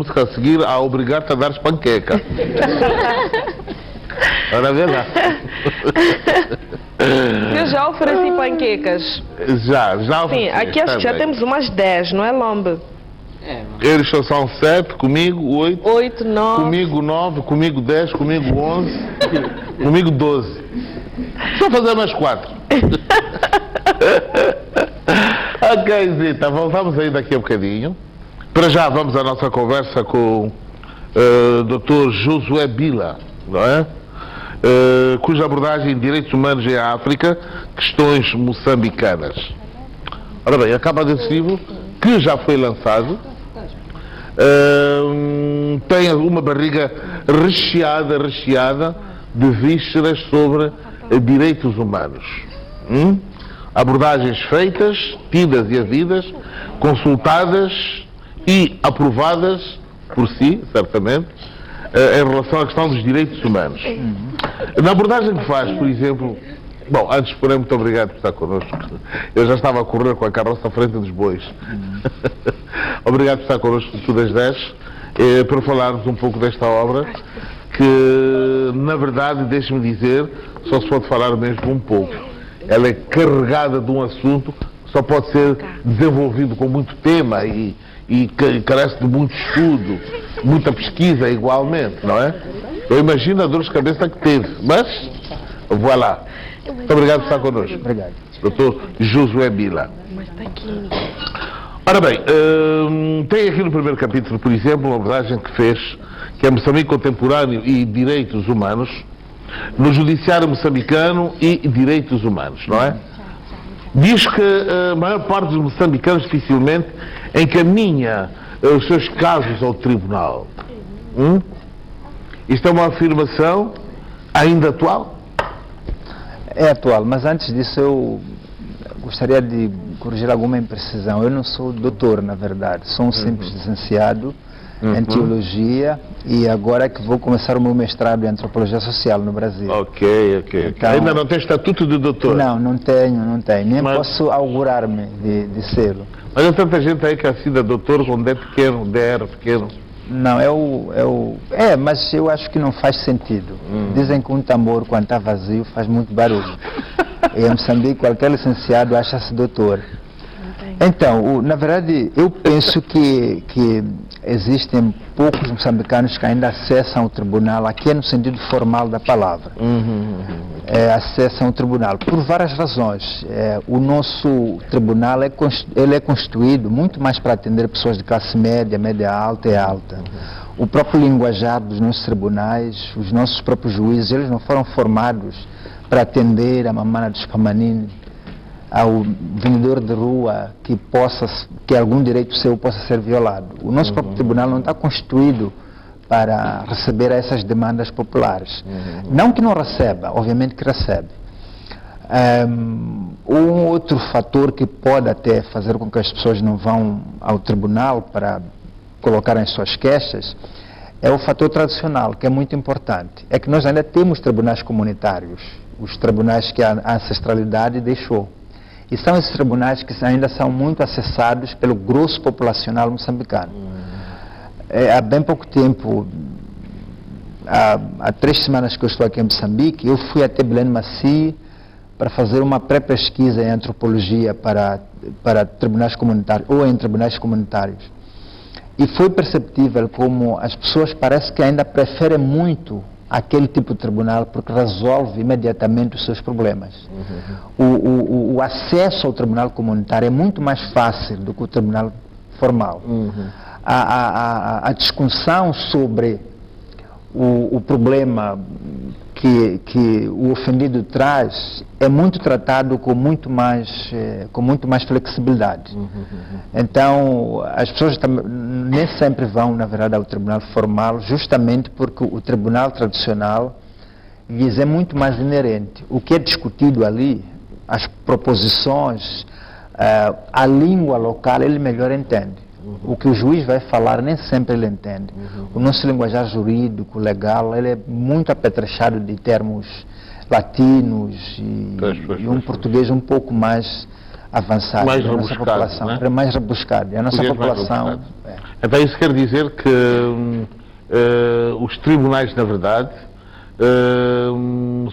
música a seguir a obrigar-te a dar panqueca. Ora, vê lá. Eu já ofereci panquecas. Já Sim, aqui acho que já temos umas 10, não é, Lombe? Eles só são 7, comigo 8. 8, 9. Comigo 9, comigo 10, comigo 11, comigo 12. Só fazer mais 4. Ok, Zita, voltamos aí daqui a bocadinho. Para já vamos à nossa conversa com o Dr. Josué Bila, não é? Cuja abordagem em Direitos Humanos em África, questões moçambicanas. Ora bem, acaba desse livro, que já foi lançado, tem uma barriga recheada de vísceras sobre direitos humanos. Abordagens feitas, tidas e havidas, consultadas e aprovadas por si, certamente, em relação à questão dos direitos humanos. Na abordagem que faz, por exemplo, bom, antes, porém, muito obrigado por estar connosco. Eu já estava a correr com a carroça à frente dos bois. Obrigado por estar connosco de tudo às 10, para falarmos um pouco desta obra, que, na verdade, deixe-me dizer, só se pode falar mesmo um pouco. Ela é carregada de um assunto que só pode ser desenvolvido com muito tema e carece de muito estudo, muita pesquisa igualmente, não é? Eu imagino a dor de cabeça que teve, mas, voilà. Muito obrigado por estar connosco. Obrigado. Dr. Josué Bila. Ora bem, tem aqui no primeiro capítulo, por exemplo, uma abordagem que fez, que é Moçambique Contemporâneo e Direitos Humanos, no Judiciário Moçambicano e Direitos Humanos, não é? Diz que a maior parte dos moçambicanos dificilmente encaminha os seus casos ao tribunal. Isto é uma afirmação ainda atual? É atual, mas antes disso eu gostaria de corrigir alguma imprecisão. Eu não sou doutor, na verdade, sou um simples licenciado em teologia e agora é que vou começar o meu mestrado em antropologia social no Brasil. Ok. Então, ainda não tem estatuto de doutor? Não tenho. Nem posso augurar-me de ser-lo. Mas há tanta gente aí que assina doutor quando é pequeno, DR pequeno. Não, mas eu acho que não faz sentido. Dizem que um tambor, quando está vazio, faz muito barulho. E em Moçambique, qualquer licenciado acha-se doutor. Então, na verdade, eu penso que existem poucos moçambicanos que ainda acessam o tribunal, aqui é no sentido formal da palavra. Acessam o tribunal, por várias razões. O nosso tribunal ele é constituído muito mais para atender pessoas de classe média, média alta e alta. O próprio linguajar dos nossos tribunais, os nossos próprios juízes, eles não foram formados para atender a mamana dos pamanini, ao vendedor de rua que algum direito seu possa ser violado. O nosso próprio tribunal não está constituído para receber essas demandas populares. Não que não receba, obviamente que recebe. Um outro fator que pode até fazer com que as pessoas não vão ao tribunal para colocarem suas queixas é o fator tradicional, que é muito importante. É que nós ainda temos tribunais comunitários, os tribunais que a ancestralidade deixou. E são esses tribunais que ainda são muito acessados pelo grosso populacional moçambicano. Há bem pouco tempo, há 3 semanas que eu estou aqui em Moçambique, eu fui até Belém Maci para fazer uma pré-pesquisa em antropologia para tribunais comunitários, ou em tribunais comunitários. E foi perceptível como as pessoas parece que ainda preferem muito aquele tipo de tribunal porque resolve imediatamente os seus problemas. O acesso ao tribunal comunitário é muito mais fácil do que o tribunal formal. A discussão sobre o problema que o ofendido traz é muito tratado com muito mais flexibilidade. Então, as pessoas nem sempre vão, na verdade, ao tribunal formal, justamente porque o tribunal tradicional lhes é muito mais inerente. O que é discutido ali, as proposições, a língua local, ele melhor entende. O que o juiz vai falar nem sempre ele entende. O nosso linguajar jurídico, legal, ele é muito apetrechado de termos latinos e um português um pouco mais avançado. Mais a nossa rebuscado, população né? é mais rebuscado. E a nossa população... Então isso quer dizer que os tribunais, na verdade,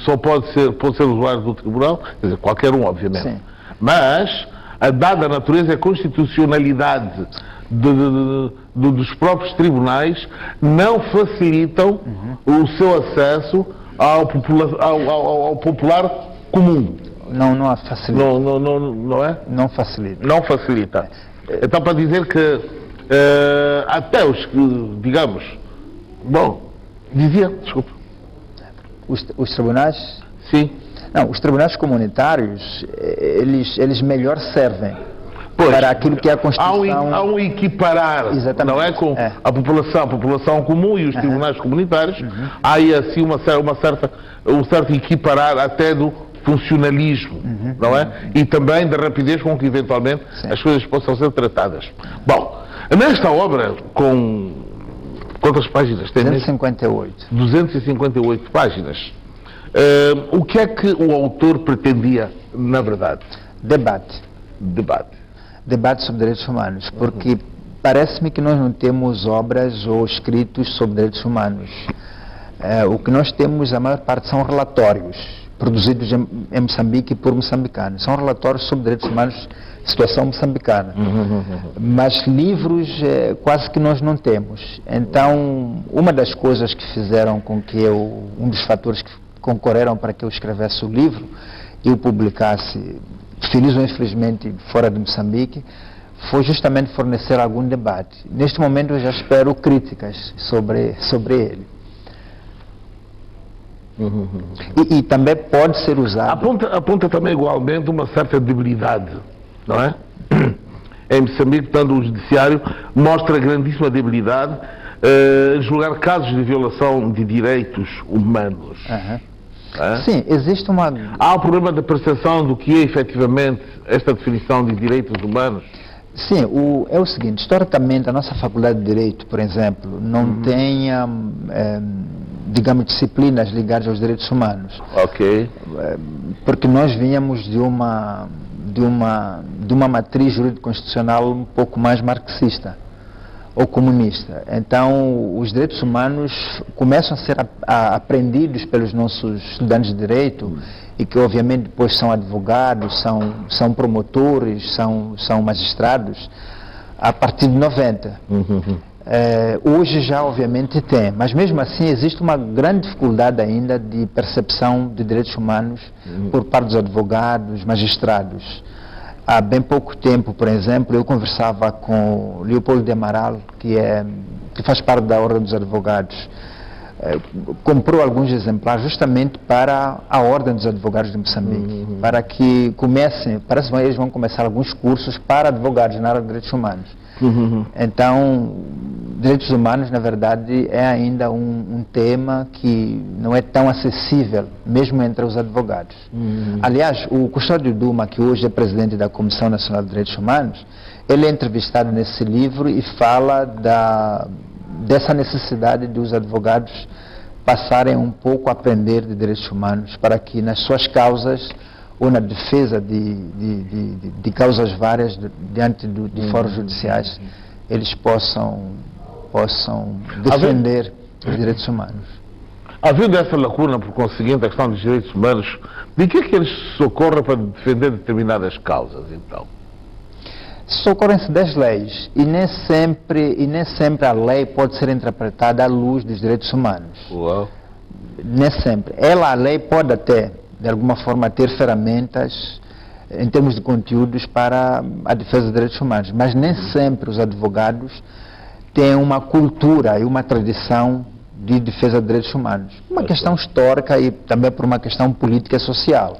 só pode ser usuário do tribunal, quer dizer, qualquer um, obviamente. Sim. Mas, a dada natureza e a constitucionalidade dos próprios tribunais, não facilitam o seu acesso ao popular comum. Não a facilita. Não é? Não facilita. Não facilita. Então, para dizer que até os que, digamos, desculpa. Os tribunais? Sim. Não, os tribunais comunitários, eles melhor servem Pois, para aquilo que é a Constituição. Há um equiparar, Exatamente. não é, com a população comum e os tribunais comunitários. Há aí assim um certo equiparar até do funcionalismo, não é? E também da rapidez com que eventualmente as coisas possam ser tratadas. Bom, nesta obra, com quantas páginas tem? 258. 258 páginas. O que é que o autor pretendia, na verdade? Debate sobre direitos humanos, porque parece-me que nós não temos obras ou escritos sobre direitos humanos. O que nós temos, a maior parte, são relatórios produzidos em Moçambique por moçambicanos. São relatórios sobre direitos humanos, situação moçambicana. Mas livros quase que nós não temos. Então, uma das coisas que fizeram com que um dos fatores que concorreram para que eu escrevesse o livro e o publicasse, feliz ou infelizmente, fora de Moçambique, foi justamente fornecer algum debate. Neste momento eu já espero críticas sobre ele. E também pode ser usado. Aponta também igualmente uma certa debilidade, não é? Em Moçambique, portanto, o judiciário mostra grandíssima debilidade em julgar casos de violação de direitos humanos. Sim, existe uma... Há o problema da percepção do que é efetivamente esta definição de direitos humanos. Sim, é o seguinte, historicamente a nossa faculdade de Direito, por exemplo, não tem, digamos, disciplinas ligadas aos direitos humanos. Ok. Porque nós vínhamos de uma matriz jurídico-constitucional um pouco mais marxista ou comunista. Então, os direitos humanos começam a ser aprendidos pelos nossos estudantes de direito e que, obviamente, depois são advogados, são promotores, são magistrados, a partir de 90. Hoje já, obviamente, tem, mas mesmo assim existe uma grande dificuldade ainda de percepção de direitos humanos por parte dos advogados, magistrados. Há bem pouco tempo, por exemplo, eu conversava com Leopoldo de Amaral, que faz parte da Ordem dos Advogados. Comprou alguns exemplares justamente para a Ordem dos Advogados de Moçambique, para que comecem, parece que eles vão começar alguns cursos para advogados na área de direitos humanos. Então, direitos humanos, na verdade, é ainda um tema que não é tão acessível, mesmo entre os advogados. Aliás, o Custódio Duma, que hoje é presidente da Comissão Nacional de Direitos Humanos, ele é entrevistado nesse livro e fala dessa necessidade dos advogados passarem um pouco a aprender de direitos humanos para que nas suas causas ou na defesa de causas várias diante de fóruns judiciais, eles possam defender os direitos humanos. Havendo essa lacuna, por conseguinte, a questão dos direitos humanos, de que é que eles socorrem para defender determinadas causas, então? Socorrem-se das leis e nem sempre a lei pode ser interpretada à luz dos direitos humanos. Uau. Nem sempre. A lei pode até, de alguma forma, ter ferramentas em termos de conteúdos para a defesa dos direitos humanos, mas nem sempre os advogados têm uma cultura e uma tradição de defesa de direitos humanos. Uma questão histórica e também por uma questão política e social.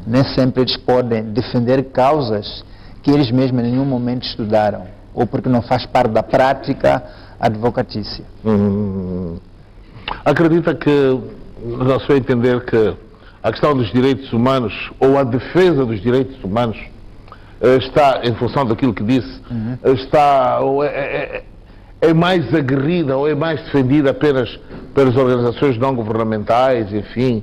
Nem sempre eles podem defender causas que eles mesmos em nenhum momento estudaram, ou porque não faz parte da prática advocatícia. Acredita que, no seu entender, que a questão dos direitos humanos, ou a defesa dos direitos humanos, está, em função daquilo que disse, ou é mais aguerrida, ou é mais defendida apenas pelas organizações não governamentais, enfim?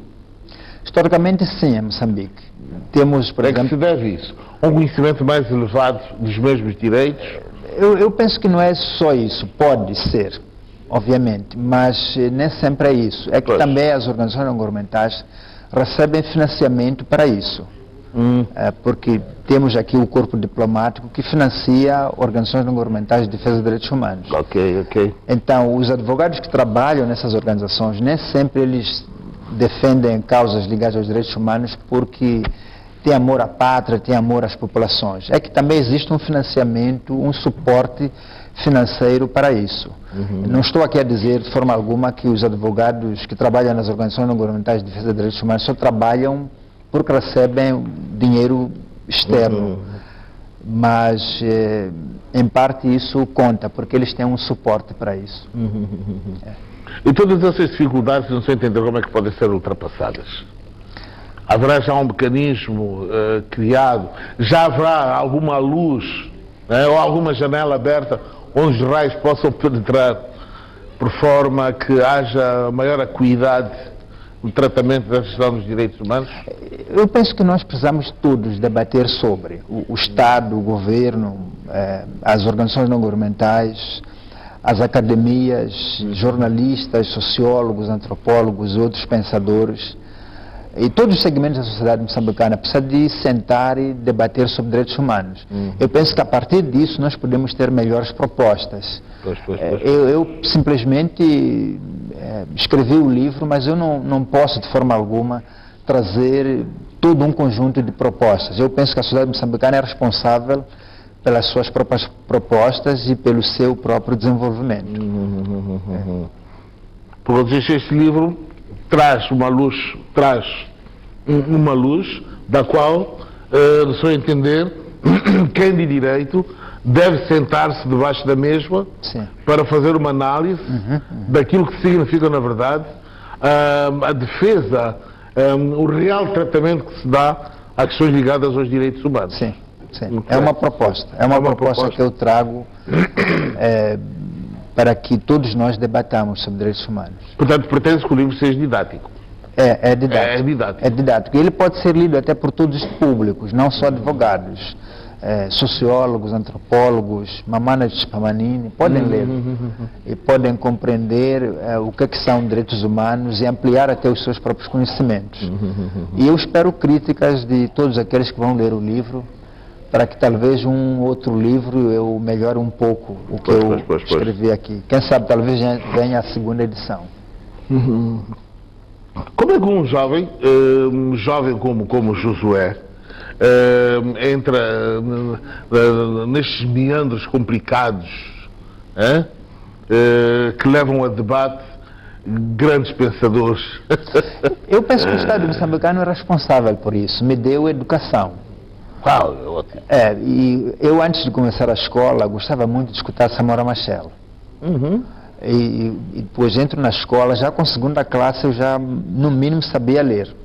Historicamente, sim, em Moçambique. Temos, por exemplo... que se deve isso? Um conhecimento mais elevado dos mesmos direitos? Eu penso que não é só isso, pode ser, obviamente, mas nem sempre é isso. É que Pois. também as organizações não governamentais recebem financiamento para isso. Porque temos aqui o corpo diplomático que financia organizações não governamentais de defesa de direitos humanos. Ok. Então, os advogados que trabalham nessas organizações, nem sempre eles defendem causas ligadas aos direitos humanos porque têm amor à pátria, têm amor às populações. É que também existe um financiamento, um suporte financeiro para isso. Não estou aqui a dizer de forma alguma que os advogados que trabalham nas organizações não governamentais de defesa de direitos humanos só trabalham porque recebem dinheiro externo. Mas, em parte, isso conta, porque eles têm um suporte para isso. E todas essas dificuldades, não sei entender como é que podem ser ultrapassadas. Haverá já um mecanismo criado? Já haverá alguma luz, né, ou alguma janela aberta onde os raios possam penetrar por forma que haja maior acuidade no tratamento da questão dos direitos humanos? Eu penso que nós precisamos todos debater sobre o Estado, o governo, as organizações não governamentais, as academias, jornalistas, sociólogos, antropólogos e outros pensadores, e todos os segmentos da sociedade moçambicana precisam de sentar e debater sobre direitos humanos. Eu penso que a partir disso nós podemos ter melhores propostas. Eu simplesmente escrevi o livro, mas eu não posso de forma alguma trazer todo um conjunto de propostas. Eu penso que a sociedade moçambicana é responsável pelas suas próprias propostas e pelo seu próprio desenvolvimento. Por isso, este livro traz uma luz da qual, no seu entender, quem de direito deve sentar-se debaixo da mesma Sim. para fazer uma análise daquilo que significa, na verdade, a defesa, o real tratamento que se dá a questões ligadas aos direitos humanos. Sim. É uma proposta. É uma proposta que eu trago para que todos nós debatamos sobre direitos humanos. Portanto, pretende que o livro seja didático. É didático. É didático. É didático. E ele pode ser lido até por todos os públicos, não só advogados. Sociólogos, antropólogos, Mamana de Spamanini, podem ler e podem compreender o que são direitos humanos e ampliar até os seus próprios conhecimentos. E eu espero críticas de todos aqueles que vão ler o livro, para que talvez um outro livro eu melhore um pouco o que eu escrevi aqui. Quem sabe talvez venha a segunda edição. Como é que um jovem como Josué, entra nestes meandros complicados que levam a debate grandes pensadores? Eu penso que o Estado moçambicano é responsável por isso, me deu educação. Ótimo. E eu antes de começar a escola gostava muito de escutar Samora Machel. E depois entro na escola, já com segunda classe eu já no mínimo sabia ler.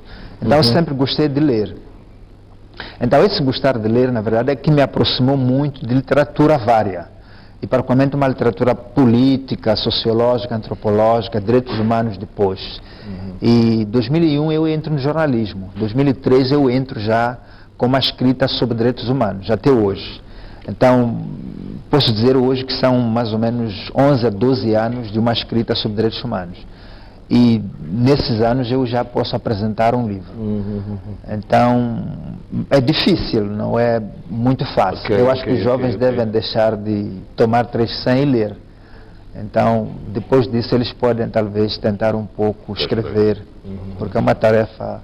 Então eu sempre gostei de ler. Então esse gostar de ler, na verdade, é que me aproximou muito de literatura vária. E particularmente uma literatura política, sociológica, antropológica, direitos humanos depois. E em 2001 eu entro no jornalismo. Em 2003 eu entro já com uma escrita sobre direitos humanos, até hoje. Então, posso dizer hoje que são mais ou menos 11 a 12 anos de uma escrita sobre direitos humanos. E nesses anos eu já posso apresentar um livro. Então, é difícil, não é muito fácil. Eu acho que os jovens devem deixar de tomar 300 e ler. Então, depois disso eles podem talvez tentar um pouco escrever, porque é uma tarefa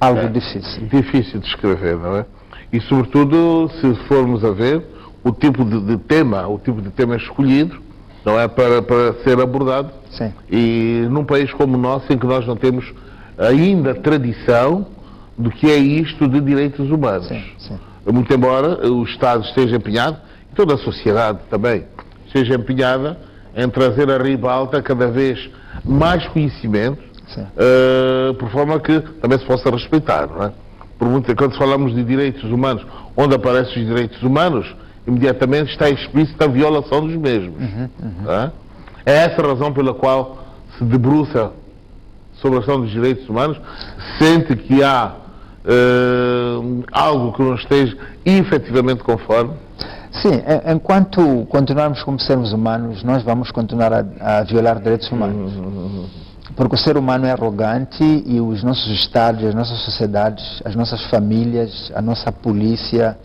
algo difícil. Difícil de escrever, não é? E sobretudo, se formos a ver, o tipo de tema escolhido, não é, para ser abordado. Sim. E num país como o nosso, em que nós não temos ainda tradição do que é isto de direitos humanos. Sim. Muito embora o Estado esteja empenhado, e toda a sociedade também, esteja empenhada em trazer à ribalta cada vez mais conhecimento, por forma que também se possa respeitar, não é? Quando falamos de direitos humanos, onde aparecem os direitos humanos, imediatamente está explícita a violação dos mesmos. É essa a razão pela qual se debruça sobre a questão dos direitos humanos, sente que há algo que não esteja efetivamente conforme? Sim, enquanto continuarmos como seres humanos, nós vamos continuar a violar direitos humanos. Porque o ser humano é arrogante e os nossos estados, as nossas sociedades, as nossas famílias, a nossa polícia,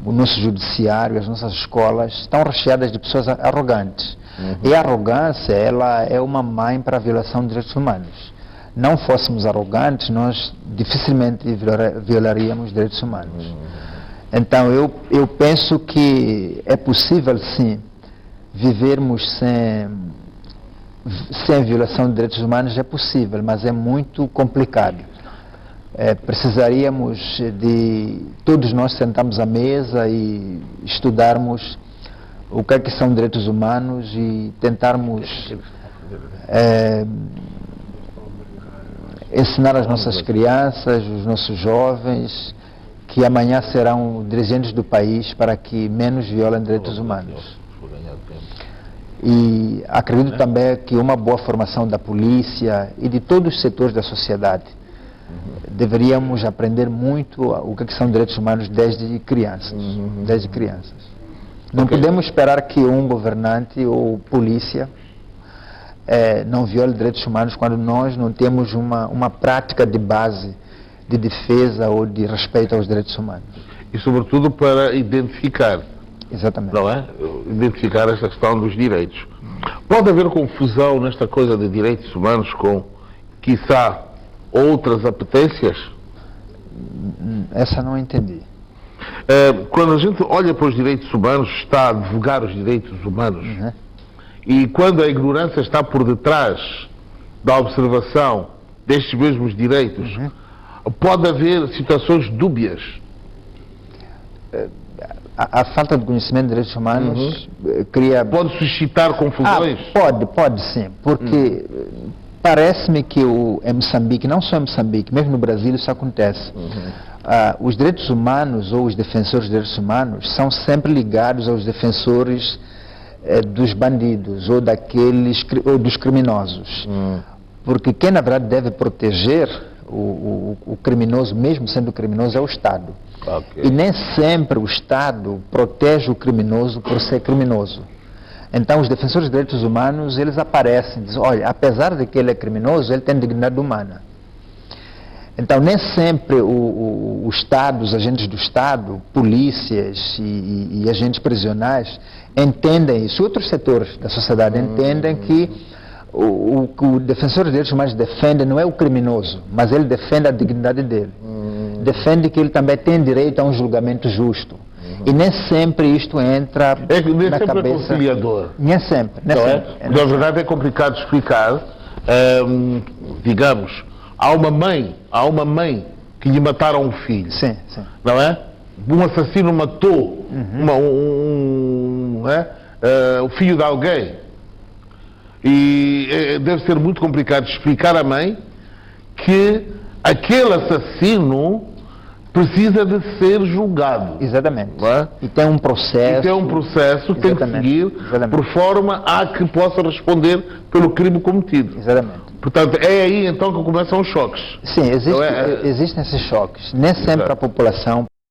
o nosso judiciário, as nossas escolas estão recheadas de pessoas arrogantes. E a arrogância, ela é uma mãe para a violação de direitos humanos. Não fôssemos arrogantes, nós dificilmente violaríamos direitos humanos. Então eu penso que é possível sim vivermos sem violação de direitos humanos, é possível, mas é muito complicado. Precisaríamos de todos nós sentarmos à mesa e estudarmos o que é que são direitos humanos e tentarmos ensinar as nossas crianças, os nossos jovens, que amanhã serão dirigentes do país para que menos violem direitos humanos. E acredito também que uma boa formação da polícia e de todos os setores da sociedade, deveríamos aprender muito o que são direitos humanos desde crianças. Não podemos esperar que um governante ou polícia não viole direitos humanos quando nós não temos uma prática de base de defesa ou de respeito aos direitos humanos. E sobretudo para identificar. Exatamente. Não é? Identificar esta questão dos direitos. Pode haver confusão nesta coisa de direitos humanos com, quiçá, outras apetências? Essa não entendi. Quando a gente olha para os direitos humanos, está a advogar os direitos humanos. E quando a ignorância está por detrás da observação destes mesmos direitos, pode haver situações dúbias. A falta de conhecimento de direitos humanos cria... Pode suscitar confusões? Pode sim, porque parece-me que em Moçambique, não só em Moçambique, mesmo no Brasil isso acontece. Os direitos humanos ou os defensores de direitos humanos são sempre ligados aos defensores dos bandidos ou ou dos criminosos. Porque quem na verdade deve proteger o criminoso, mesmo sendo criminoso, é o Estado. E nem sempre o Estado protege o criminoso por ser criminoso. Então os defensores de direitos humanos, eles aparecem e dizem, olha, apesar de que ele é criminoso, ele tem dignidade humana. Então nem sempre o Estado, os agentes do Estado, polícias e agentes prisionais entendem isso. Outros setores da sociedade entendem que o defensor de direitos humanos defende não é o criminoso, mas ele defende a dignidade dele. Defende que ele também tem direito a um julgamento justo. E nem sempre isto entra na cabeça. É conciliador. Nem sempre. Na verdade é complicado explicar. Digamos, há uma mãe que lhe mataram um filho. Sim. Não é? Um assassino matou o filho de alguém. E deve ser muito complicado explicar à mãe que aquele assassino precisa de ser julgado. Exatamente. É? E tem um processo. Que tem que seguir por forma a que possa responder pelo crime cometido. Exatamente. Portanto, é aí então que começam os choques. Sim, existem esses choques. Nem sempre a população